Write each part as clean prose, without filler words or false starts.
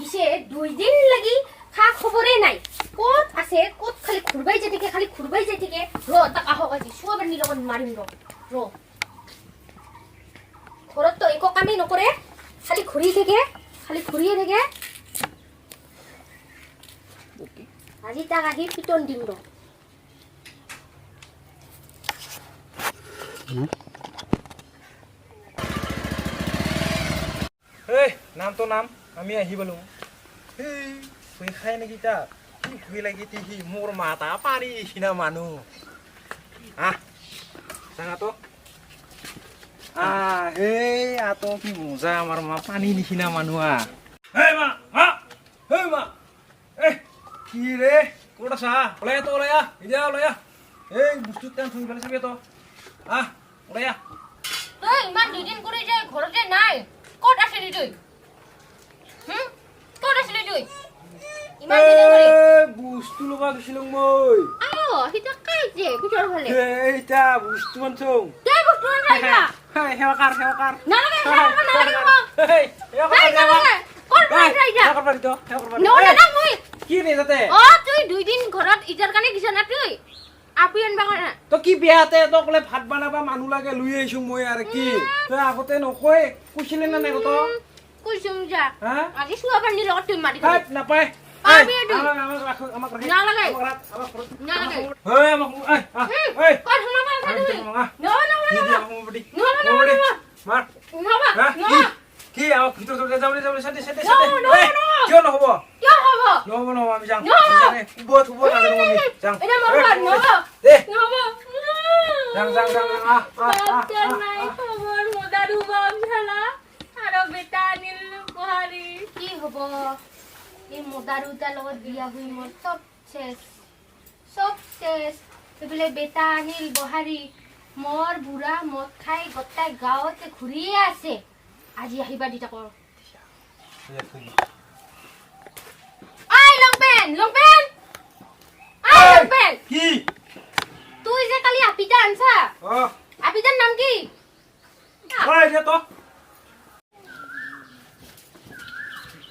দিছে 2 দিন লাগি খা খবরে নাই কত আছে কত খালি খুরবাই যাই থাকে র তা আহক আজি সবার নি লগত মারিম র ঘরত তো একো কামই নকরে খালি ঘুরিয়ে থাকে আজি তাক আহি পিটন দিম র এই নাম তো নাম আমি আহি বলো এই তুই খাই নাকি তা তুই লাগি তি মোর মাতা পানি সিনা মানু জানা তো এই আতো কি মজা আমার মা পানি নিচিনা মানুহ এই মা এই মা এই কি রে ক'ত আছা ওলাই তো ওলাই এতিয়া ওলাই এই বস্তু টান থৈ পেলাই চাবি তো ওলাই তুই ইমান 2 দিন করে যায় ঘরতে নাই কত আসলি তুই কত আসলি তুই ইমান দিন করে বস্তু লবা গছিলো মই হিতা কাই যে ভিতর হলে এইটা বস্তু মানছো তে বস্তু রাইবা হেওয়াকার না লাগে এই হেওয়াকার কত রাইবা হেওয়াকার বাড়ি তো হেওয়াকার বাড়ি না মই কি রে যাতে তুই 2 দিন ঘরত ইজার কানে গিছ না তুই আপি আনবা না তো কি বিয়াতে তো কলে ভাত বানাবা মানুহ লাগে লুই আইছো মই আর কি তুই আগতে নকয় কুছিলে না নাই কত কইছুম যা হ্যাঁ আজি সুয়াবার নি লগত তুই মারি হাত না পায় আমাক না লাগে এই আমাক এই কত মামা তুই মার কি আমাক ভিতর যাবলে সাথে কিয় নহব আমি যাম উব না জানো আমি যাম এটা মারবার দে যাম নাই খবর মোদারু বাপ শালা আর বেটা নীল কুহারি কি হব এই মোদারুটা লগত বিয়া হই মোর সব শেষ বলে বেটা নীল বহারি মোর বুড়া মদ খাই গটাই গাঁৱতে ঘুরিয়ে আছে আজি আহিবা দিটা কর লংপেন কি তুই যে কালি আপিটা আনছা আপিটার নাম কি ওই দে তো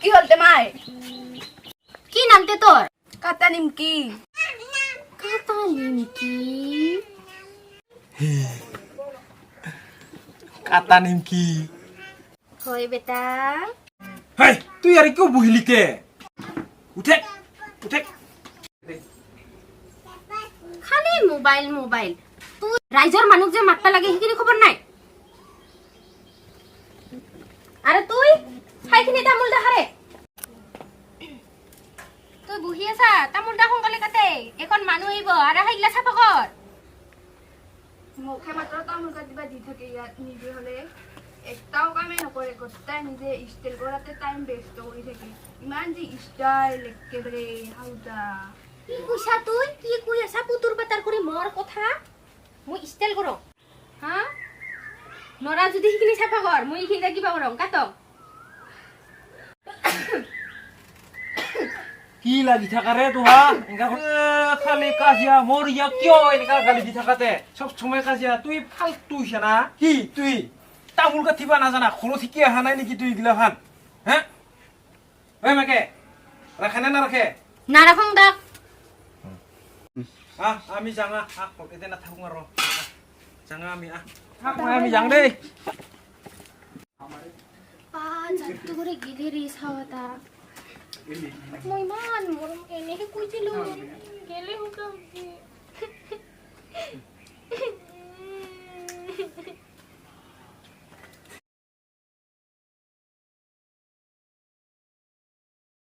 কি হলতে মাই কি নামতে তোর কাটা নিমকি কাটা নিমকি হয় বেটা হেই তুই আর কিয় বহিলিতে উঠে খালি মোবাইল তুই রাইজর মানুষ যে মাতবা লাগে সেইখিনি খবর নাই আরে তুই খাইখিনি তামোল দেখারে তুই বহি আছা তামোল দা সোনকালে কাটে এখন মানুহ আহিব আৰু হাইলা চাফা কৰ মুখে মাত্ৰ তামোল কাটিবা দি থাকে ইয়াত নিজে হলে একটাও কামে নকৰে গোটাই নিজে ষ্টাইল কৰাতে টাইম বেষ্ট কৰি থাকে ইমান যে ষ্টাইল একেবাৰে হাউদা কি কইছা তুই কি কই আছা পুতুৰ পাতাৰ কৰি মোৰ কথা মই ষ্টাইল কৰো নৰা যদি সেইখিনি চাফা কৰ মই এইখিনি কিবা কৰম কাটক কি লাগি থাকা রে তোহা খালি কাজিয়া মোর ইয়া কিয় এনেকা গালি দি থাকাতে সব সময় কাজিয়া তুই ফালতু হইছা না কি তুই তামোল কাটিবা নাজানা খরচ শিকি অহা নাই নেকি তুই গিলা ভান হ্যাঁ ওই মাকে রাখে না রাখে না রাখং দাক আমি যাঙা কলকাতা না থাকুং আর যাঙা আমি যাং দেই জাতটো করে গিলে রে সাওয়াটা মই মান মরম এনেহে কইছিল গেলে হতো